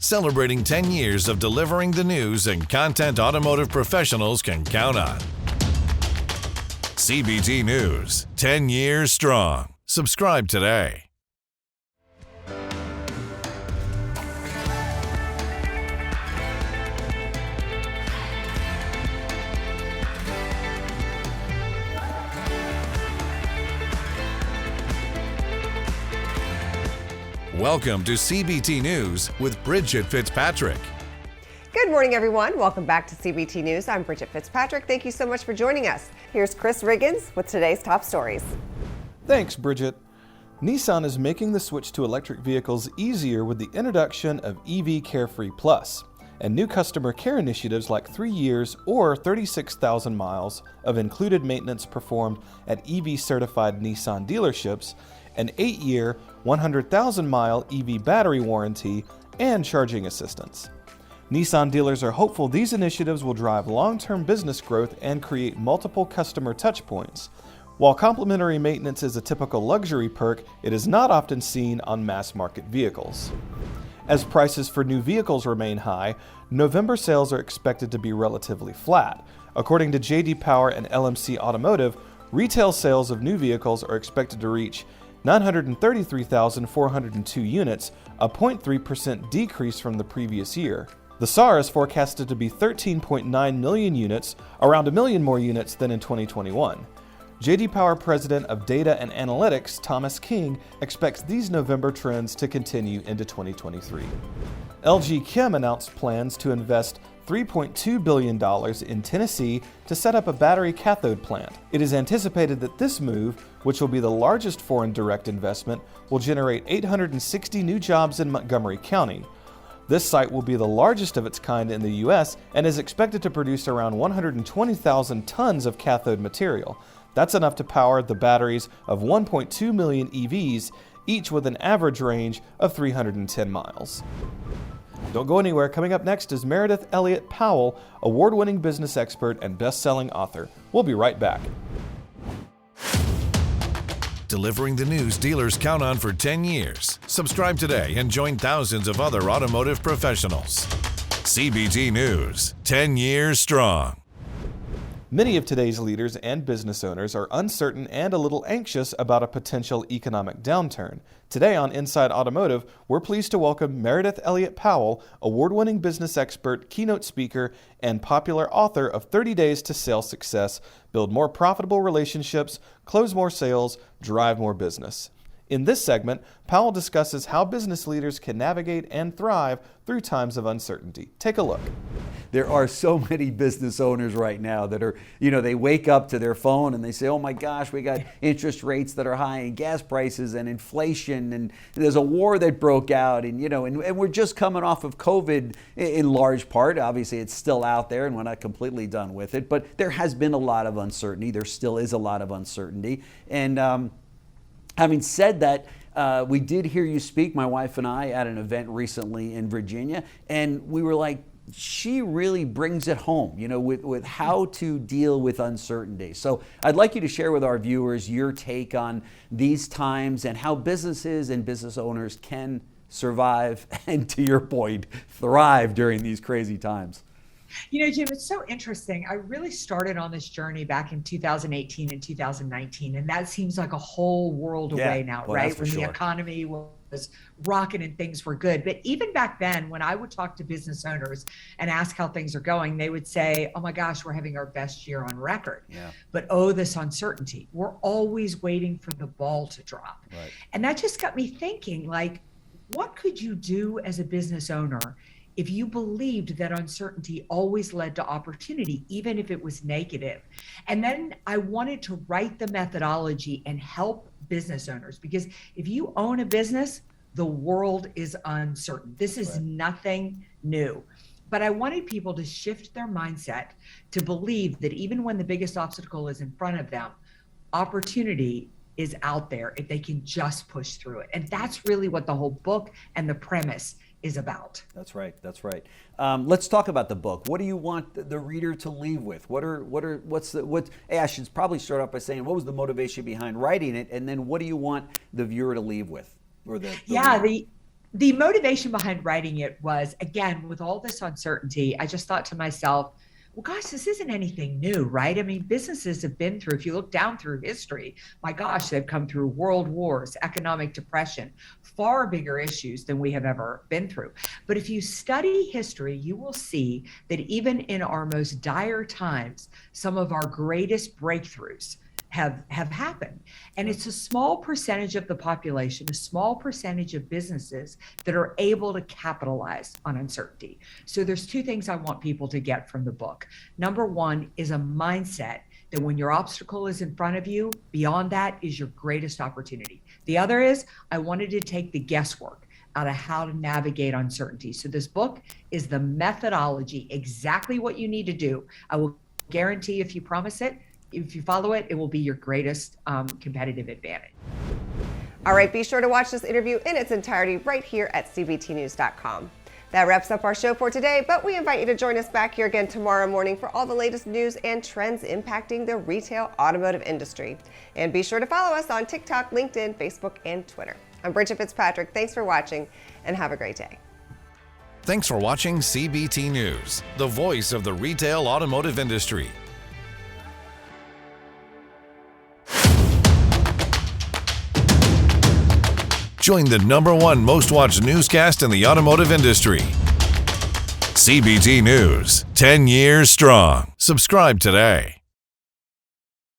celebrating 10 years of delivering the news and content automotive professionals can count on. CBT News, 10 years strong. Subscribe today. Welcome to CBT News with Bridget Fitzpatrick. Good morning, everyone. Welcome back to CBT News. I'm Bridget Fitzpatrick. Thank you so much for joining us. Here's Chris Riggins with today's top stories. Thanks, Bridget. Nissan is making the switch to electric vehicles easier with the introduction of EV Carefree Plus and new customer care initiatives like 3 years or 36,000 miles of included maintenance performed at EV-certified Nissan dealerships, an 8-year, 100,000-mile EV battery warranty, and charging assistance. Nissan dealers are hopeful these initiatives will drive long-term business growth and create multiple customer touchpoints. While complimentary maintenance is a typical luxury perk, it is not often seen on mass-market vehicles. As prices for new vehicles remain high, November sales are expected to be relatively flat. According to J.D. Power and LMC Automotive, retail sales of new vehicles are expected to reach 933,402 units, a 0.3% decrease from the previous year. The SAAR is forecasted to be 13.9 million units, around 1 million more units than in 2021. J.D. Power President of Data and Analytics, Thomas King, expects these November trends to continue into 2023. LG Chem announced plans to invest $3.2 billion in Tennessee to set up a battery cathode plant. It is anticipated that this move, which will be the largest foreign direct investment, will generate 860 new jobs in Montgomery County. This site will be the largest of its kind in the U.S. and is expected to produce around 120,000 tons of cathode material. That's enough to power the batteries of 1.2 million EVs, each with an average range of 310 miles. Don't go anywhere. Coming up next is Meredith Elliott Powell, award-winning business expert and best-selling author. We'll be right back. Delivering the news dealers count on for 10 years. Subscribe today and join thousands of other automotive professionals. CBT News, 10 years strong. Many of today's leaders and business owners are uncertain and a little anxious about a potential economic downturn. Today on Inside Automotive, we're pleased to welcome Meredith Elliott Powell, award-winning business expert, keynote speaker, and popular author of 30 Days to Sales Success, Build More Profitable Relationships, Close More Sales, Drive More Business. In this segment, Powell discusses how business leaders can navigate and thrive through times of uncertainty. Take a look. There are so many business owners right now that are, they wake up to their phone and they say, oh my gosh, we got interest rates that are high and gas prices and inflation and there's a war that broke out and we're just coming off of COVID in large part. Obviously, it's still out there and we're not completely done with it, but there has been a lot of uncertainty. There still is a lot of uncertainty. And having said that, we did hear you speak, my wife and I, at an event recently in Virginia, and we were like, she really brings it home, with how to deal with uncertainty. So I'd like you to share with our viewers your take on these times and how businesses and business owners can survive and, to your point, thrive during these crazy times. Jim, it's so interesting. I really started on this journey back in 2018 and 2019, and that seems like a whole world away now, right? When the economy was rocking and things were good. But even back then, when I would talk to business owners and ask how things are going, they would say, oh my gosh, we're having our best year on record. Yeah. But this uncertainty. We're always waiting for the ball to drop. Right. And that just got me thinking, what could you do as a business owner if you believed that uncertainty always led to opportunity, even if it was negative? And then I wanted to write the methodology and help business owners, because if you own a business, the world is uncertain. This is nothing new. But I wanted people to shift their mindset to believe that even when the biggest obstacle is in front of them, opportunity is out there if they can just push through it. And that's really what the whole book and the premise is about. That's right. That's right. Let's talk about the book. What do you want the reader to leave with? I should probably start off by saying, what was the motivation behind writing it? And then what do you want the viewer to leave with? Or the The motivation behind writing it was, again, with all this uncertainty, I just thought to myself, well, gosh, this isn't anything new, right? I mean, businesses have been through, if you look down through history, my gosh, they've come through world wars, economic depression, far bigger issues than we have ever been through. But if you study history, you will see that even in our most dire times, some of our greatest breakthroughs have happened. And it's a small percentage of the population, a small percentage of businesses that are able to capitalize on uncertainty. So there's two things I want people to get from the book. Number one is a mindset that when your obstacle is in front of you, beyond that is your greatest opportunity. The other is I wanted to take the guesswork out of how to navigate uncertainty. So this book is the methodology, exactly what you need to do. I will guarantee if you promise it, if you follow it, it will be your greatest competitive advantage. All right, be sure to watch this interview in its entirety right here at cbtnews.com. That wraps up our show for today, but we invite you to join us back here again tomorrow morning for all the latest news and trends impacting the retail automotive industry. And be sure to follow us on TikTok, LinkedIn, Facebook, and Twitter. I'm Bridget Fitzpatrick. Thanks for watching, and have a great day. Thanks for watching CBT News, the voice of the retail automotive industry. Join the #1 most watched newscast in the automotive industry. CBT News, 10 years strong. Subscribe today.